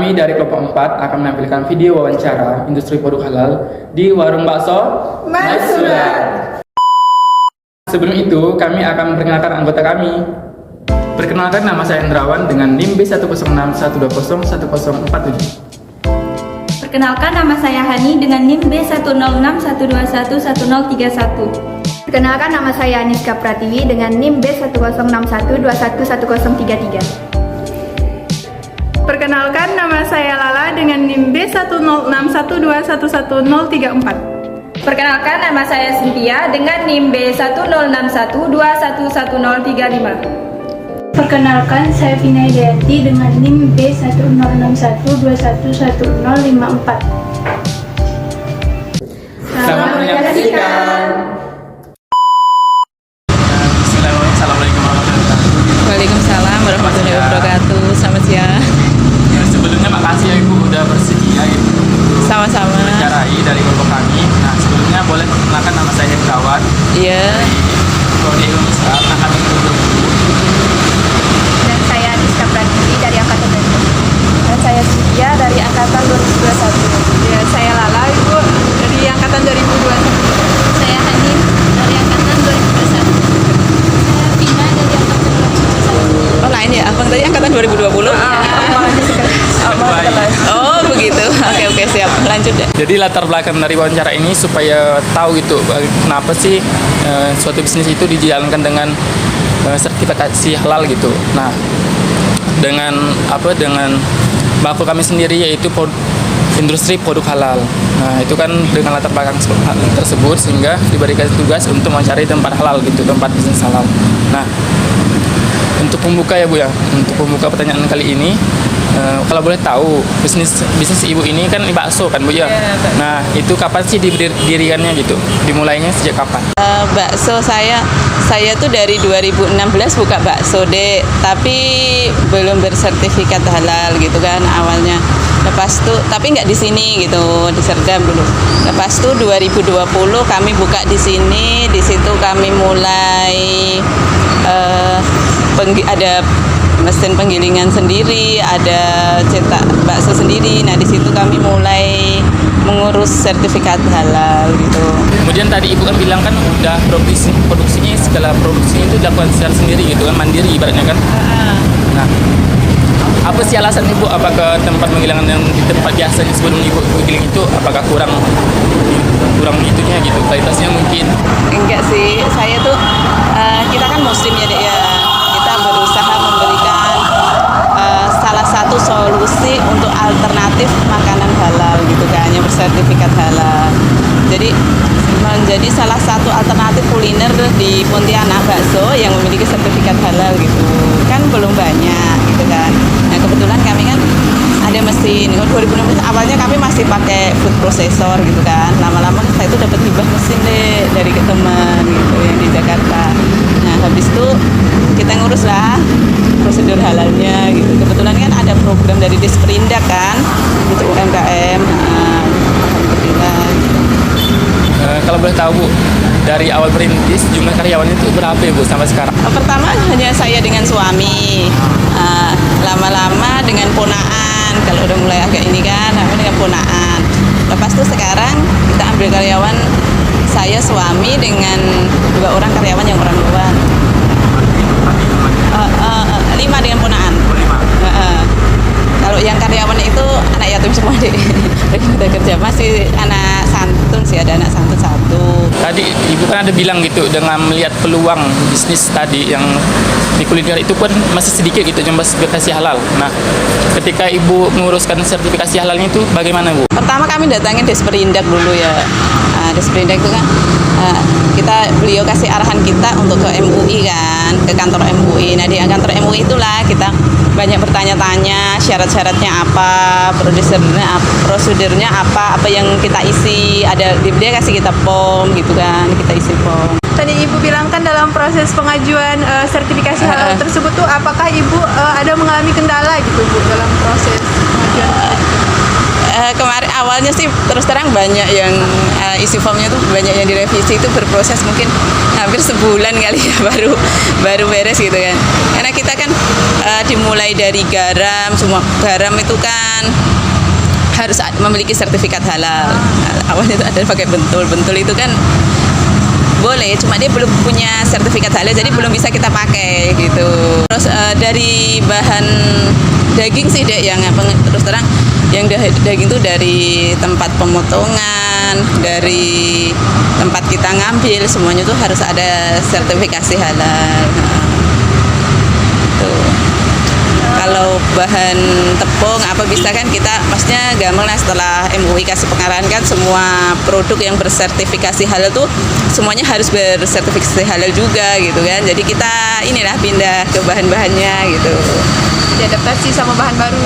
Kami dari kelompok 4 akan menampilkan video wawancara industri produk halal di warung bakso Maisulan. Sebelum itu, kami akan memperkenalkan anggota kami. Perkenalkan, nama saya Hendrawan dengan NIM B106120104. Perkenalkan, nama saya Hani dengan NIM B10612111031. Perkenalkan, nama saya Aniska Pratiwi dengan NIM B1061211033. Perkenalkan, nama saya Lala dengan NIM B1061211034. Perkenalkan, nama saya Cynthia dengan NIM B1061211035. Perkenalkan, saya Vina Hidayati dengan NIM B1061211054. Selamat menyaksikan. Assalamualaikum warahmatullahi wabarakatuh. Waalaikumsalam warahmatullahi wabarakatuh. Selamat siang. Sebelumnya makasih ya Ibu udah bersedia gitu Sama-sama. mencarai dari kelompok kami. Nah, sebelumnya boleh perkenalkan, nama saya Hendrawan. Iya. Prodi Ilmu Islam angkatan 2020. Dan saya Aniska Pratiwi dari Angkatan 2020. Dan saya Cynthia dari Angkatan 2021. Ya, saya Lala, Ibu, dari Angkatan 2021. Saya Hani dari Angkatan 2021. Saya Vina dari Angkatan 2021. Oh lain ya, abang tadi angkatan 2020. Oh begitu. Oke siap. Lanjut deh. Jadi latar belakang dari wawancara ini supaya tahu gitu kenapa sih suatu bisnis itu dijalankan dengan sertifikasi halal gitu. Nah, dengan baku kami sendiri yaitu industri produk halal. Nah, itu kan dengan latar belakang tersebut sehingga diberikan tugas untuk mencari tempat halal gitu, tempat bisnis halal. Nah, untuk pembuka ya Bu ya, untuk pembuka pertanyaan kali ini, kalau boleh tahu bisnis ibu ini kan bakso kan Bu ya? Nah, itu kapan sih didirikannya gitu? Dimulainya sejak kapan? Bakso saya tuh dari 2016 buka bakso deh, tapi belum bersertifikat halal gitu kan awalnya. Lepas tuh, tapi nggak di sini gitu, di Serdam dulu. Lepas tuh 2020 kami buka di sini, di situ kami mulai ada mesin penggilingan sendiri, ada cetak bakso sendiri. Nah, di situ kami mulai mengurus sertifikat halal gitu. Kemudian tadi Ibu kan bilang kan udah produksinya segala produksinya itu dilakukan secara sendiri gitu kan, mandiri ibaratnya kan. Nah, apa sih alasan Ibu? Apakah tempat penggilingan yang di tempat biasanya sebelum Ibu giling itu apakah kurang itunya gitu, kualitasnya mungkin? Enggak sih, saya tuh kita kan muslim ya Dek ya. Kita berusaha memberikan salah satu solusi untuk alternatif makanan halal gitu kan, yang bersertifikat halal. Jadi menjadi salah satu alternatif kuliner di Pontianak bakso yang memiliki sertifikat halal gitu. Kan belum banyak gitu kan. Nah, kebetulan kami kan ada mesin. 2016 awalnya kami masih pakai food processor gitu kan. Lama-lama saya itu dapat hibah mesin deh dari teman gitu yang di Jakarta. Nah, habis itu kita ngurus lah prosedur halalnya gitu. Kebetulan kan ada program dari Disperindak kan untuk UMKM. Nah, alhamdulillah gitu. Kalau boleh tahu Bu, dari awal berintis jumlah karyawannya itu berapa ya Bu sampai sekarang? Pertama hanya saya dengan suami, lama-lama dengan ponaan. Kalau udah mulai agak ini kan, dengan ponaan. Lepas itu sekarang kita ambil karyawan, saya suami dengan 2 orang karyawan yang orang luar. 5 dengan ponaan. Kalau yang karyawan itu anak yatim semua deh. Udah kerja masih anak santun sih, ada anak santun 1. Tadi Ibu kan ada bilang gitu dengan melihat peluang bisnis tadi yang di kuliner itu pun masih sedikit gitu yang sertifikasi halal. Nah, ketika Ibu menguruskan sertifikasi halalnya itu bagaimana Bu? Pertama kami datangin Disperindak dulu ya. Disperindak itu kan beliau kasih arahan kita untuk ke MUI kan, ke kantor MUI. Nah, di kantor MUI itulah kita banyak bertanya-tanya syarat-syaratnya apa, prosedurnya apa yang kita isi. Dia kasih kita form gitu kan, kita isi form. Tadi Ibu bilang kan dalam proses pengajuan sertifikasi halal tersebut tuh, apakah Ibu ada mengalami kendala gitu Bu dalam proses pengajuan? Kemarin awalnya sih terus terang banyak yang isi formnya tuh banyak yang direvisi, itu berproses mungkin hampir sebulan kali ya baru beres gitu kan. Karena kita kan dimulai dari garam, semua garam itu kan harus memiliki sertifikat halal. Awalnya itu ada pakai bentul itu kan boleh, cuma dia belum punya sertifikat halal, jadi belum bisa kita pakai gitu. Terus dari bahan daging sih dek, yang terus terang yang daging tuh dari tempat pemotongan, dari tempat kita ngambil, semuanya tuh harus ada sertifikasi halal. Tuh. Kalau bahan tepung apa bisa kan kita maksudnya gampang lah, setelah MUI kasih pengarahan kan semua produk yang bersertifikasi halal tuh semuanya harus bersertifikasi halal juga gitu kan. Jadi kita inilah pindah ke bahan-bahannya gitu. Diadaptasi sama bahan baru.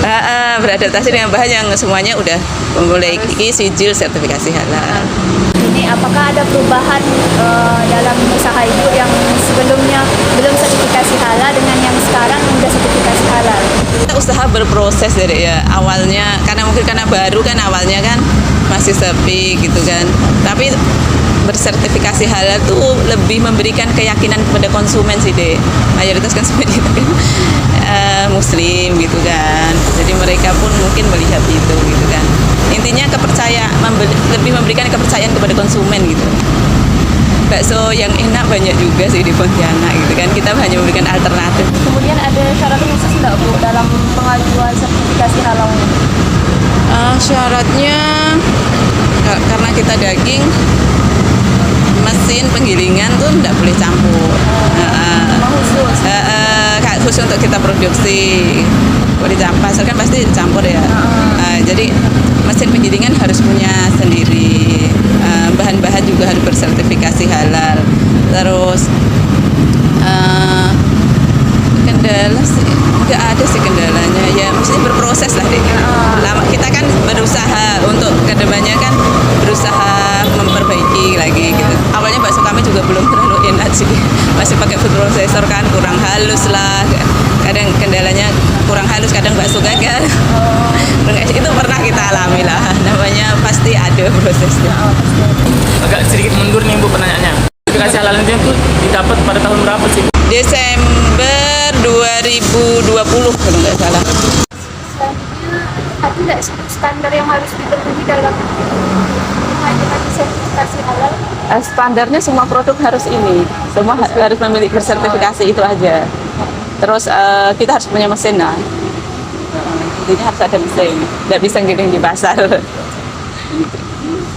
Beradaptasi dengan bahan yang semuanya udah memiliki sijil sertifikasi halal. Ini apakah ada perubahan dalam usaha ibu yang sebelumnya belum sertifikasi halal dengan yang sekarang sudah sertifikasi halal? Kita usaha berproses dari ya awalnya, karena baru kan awalnya kan masih sepi gitu kan. Tapi bersertifikasi halal tuh lebih memberikan keyakinan kepada konsumen sih deh. Mayoritas konsumen itu kan muslim gitu kan. Jadi mereka pun mungkin melihat itu gitu kan. Intinya lebih memberikan kepercayaan kepada konsumen gitu. Bakso yang enak banyak juga sih di Pontianak gitu kan. Kita hanya memberikan alternatif. Kemudian ada syarat khusus nggak Bu dalam pengajuan sertifikasi halal ini? Syaratnya karena kita daging, mesin penggilingan tuh nggak boleh campur. Khusus untuk kita produksi, boleh pasar kan pasti campur ya. Jadi mesin penggilingan harus punya sendiri. Bahan-bahan juga harus bersertifikasi halal. Terus kendala sih nggak ada sih kendalanya, ya maksudnya berproses lah deh. Lama kita kan berusaha untuk kedepannya kan berusaha memperbaiki lagi gitu. Awalnya bakso kami juga belum terlalu enak sih, masih pakai food processor kan, kurang halus lah, kadang kendalanya kurang halus, kadang bakso gagal. Itu pernah kita alami lah, namanya pasti ada prosesnya. Agak sedikit mundur nih Bu pertanyaannya. Sertifikasi halal itu tuh didapat pada tahun berapa sih? Desember 2020 kalau nggak salah. Ada nggak standar yang harus dipenuhi dalam pengajuan sertifikasi halal? Standarnya semua produk harus ini, semua harus memiliki sertifikasi itu aja. Terus kita harus punya mesin lah. Jadi harus ada mesin, nggak bisa giling di pasar.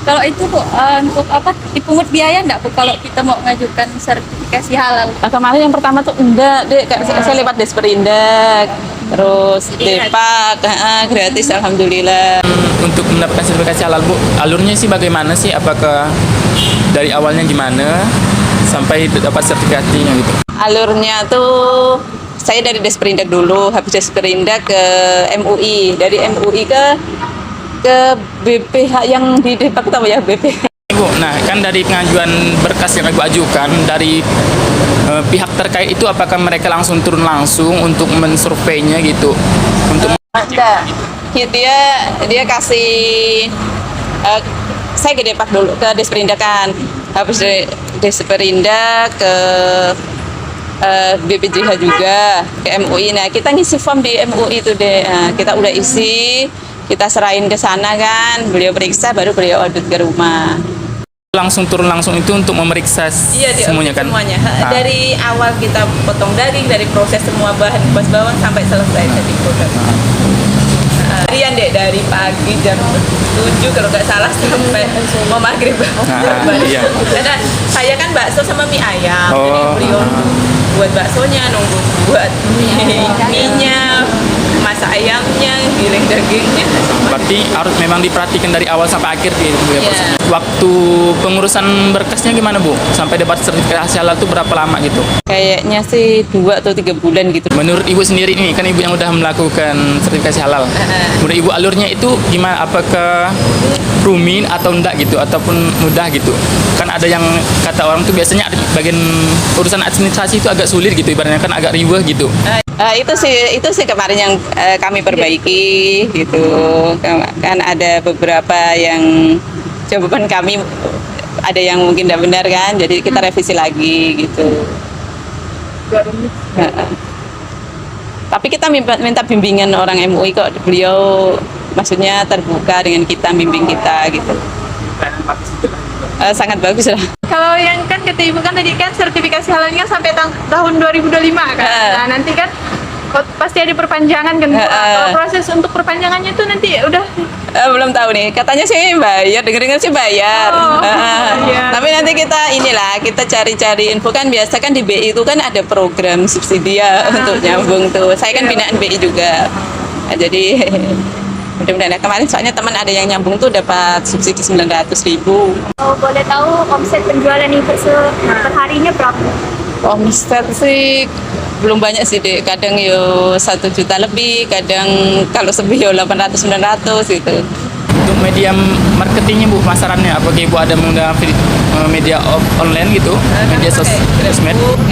Kalau itu Bu, untuk apa dipungut biaya nggak Bu kalau kita mau mengajukan sertifikasi halal? Kemarin yang pertama tuh enggak deh, saya lewat Desperindak, terus Depak, gratis alhamdulillah. Untuk mendapatkan sertifikasi halal Bu, alurnya sih bagaimana sih? Apakah dari awalnya gimana sampai dapat sertifikasinya gitu? Alurnya tuh saya dari Desperindak dulu, habis Desperindak ke MUI, dari MUI ke BPH yang di Depak, tahu ya BPH. Bu, nah kan dari pengajuan berkas yang Ibu ajukan dari pihak terkait itu, apakah mereka langsung turun langsung untuk mensurveinya gitu? Untuk Ada, dia kasih saya ke Depak dulu, ke Desperindak kan, habis Desperindak ke BPJH juga, ke MUI. Nah kita ngisi form di MUI itu deh, kita udah isi, kita serahin ke sana kan, beliau periksa baru beliau audit ke rumah. langsung turun langsung itu untuk memeriksa semuanya kan? Semuanya. Dari awal kita potong daging, dari proses semua bahan bas bawang sampai selesai jadi produk. Harian deh, dari pagi jam 7 kalau nggak salah sampai mau maghrib. Iya. Karena saya kan bakso sama mie ayam, jadi beliau buat baksonya, nunggu buat mie-nya, masak ayamnya, giling dagingnya. Berarti harus memang diperhatikan dari awal sampai akhir gitu ya. Iya. Waktu pengurusan berkasnya gimana Bu? Sampai dapat sertifikasi halal itu berapa lama gitu? Kayaknya sih 2 atau 3 bulan gitu. Menurut Ibu sendiri nih, kan Ibu yang udah melakukan sertifikasi halal. Menurut Ibu alurnya itu gimana? Apakah rumit atau enggak gitu? Ataupun mudah gitu? Kan ada yang kata orang tuh biasanya bagian urusan administrasi itu agak sulit gitu, ibaratnya kan agak riweh gitu. Itu sih kemarin yang kami perbaiki gitu. Kan ada beberapa yang jawaban kami ada yang mungkin tidak benar kan, jadi kita revisi lagi gitu. Tapi kita minta bimbingan orang MUI kok, beliau maksudnya terbuka dengan kita, bimbing kita gitu. Sangat bagus lah. Kalau yang kan kata ibu kan tadi kan sertifikasi halalnya sampai tahun 2025 kan. Nah nanti kan pasti ada perpanjangan kan. Kalau proses untuk perpanjangannya itu nanti udah Belum tahu nih, katanya sih bayar, dengar-dengar sih bayar. iya. Tapi nanti kita cari-cari info kan, biasa kan di BI itu kan ada program subsidi ya untuk nyambung tuh. Saya kan binaan BI juga. Nah, jadi mudah-mudahan kemarin soalnya teman ada yang nyambung tuh dapat subsidi 900.000. Kalau boleh tahu omset penjualan ini perharinya berapa? Omset sih belum banyak sih dek, kadang yo 1 juta lebih, kadang kalau lebih yo 800-900 gitu. Untuk media marketingnya Bu, pemasarannya apakah Ibu ada menggunakan media online gitu, media sosmed?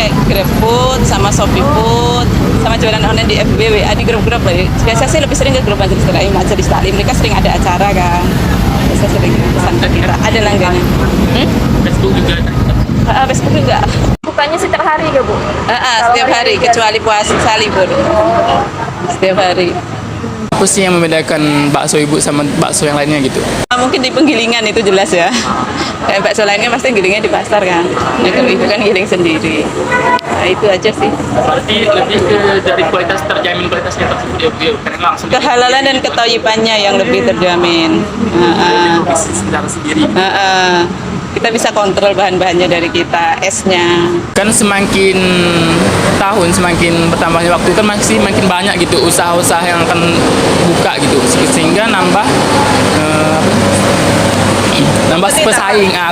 Kayak GrabFood sama ShopeeFood sama jualan online di FB, WA, di grup-grup lah. Biasanya sih lebih sering ke grup Majelis Taklim, mereka sering ada acara kan. Biasanya sering pesan ke kita, ada langganan. Facebook juga ada. Facebook juga. Bukanya setiap hari ya Bu? Setiap hari kecuali puasa libur. Setiap hari. Apa sih yang membedakan bakso Ibu sama bakso yang lainnya gitu? Mungkin di penggilingan itu jelas ya. Kayak bakso lainnya pasti gilingnya di pasar kan. Nah, kalau itu kan giling sendiri. Nah, itu aja sih. Berarti lebih ke dari kualitas, terjamin kualitasnya tersebut ya Bu, ya? Karena langsung Kehalalan dan ketoyibannya yang lebih terjamin. bisnis secara sendiri. Kita bisa kontrol bahan-bahannya dari kita, esnya. Kan semakin tahun semakin bertambahnya waktu kan masih makin banyak gitu usaha-usaha yang akan buka gitu, sehingga nambah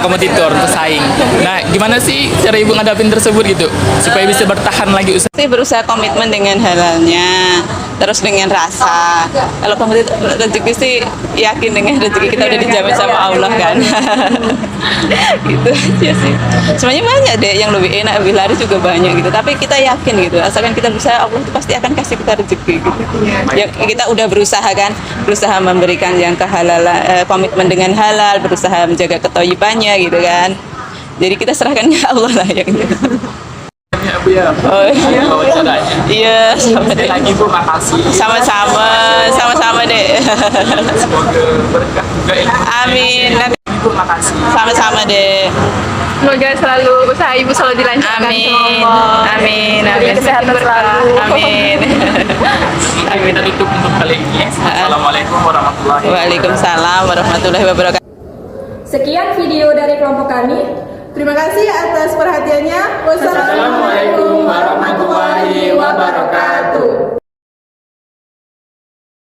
kompetitor, pesaing. Nah, gimana sih cara Ibu ngadapin tersebut gitu supaya bisa bertahan lagi usaha? Saya berusaha komitmen dengan halalnya, terus dengan rasa. Kalau kompetitor rezeki sih yakin dengan rezeki kita udah dijamin sama Allah kan. Gitu aja sih. Sebenarnya banyak deh yang lebih enak, lebih laris juga banyak gitu. Tapi kita yakin gitu, asalkan kita berusaha, Allah itu pasti akan kasih kita rezeki gitu. Ya, kita udah berusaha kan, berusaha memberikan yang kehalalan, komitmen dengan halal, berusaha menjaga ketoyibannya gitu kan. Jadi kita serahkan ke Allah lah ya gitu. Ya Bu ya. Oh, Wawancaranya. iya, sama deh. Lagi Bu, makasih. Sama-sama deh. Semoga berkah juga ya. Amin. Bu, makasih. Sama-sama deh. semoga selalu usaha ibu selalu dilancarkan. Amin. sama Allah. Amin. Diberi Amin. kesehatan selalu. Amin. Kita tutup untuk kali ini. Assalamualaikum warahmatullahi wabarakatuh. Waalaikumsalam warahmatullahi wabarakatuh. Sekian video dari kelompok kami. Terima kasih atas perhatiannya. Wassalamualaikum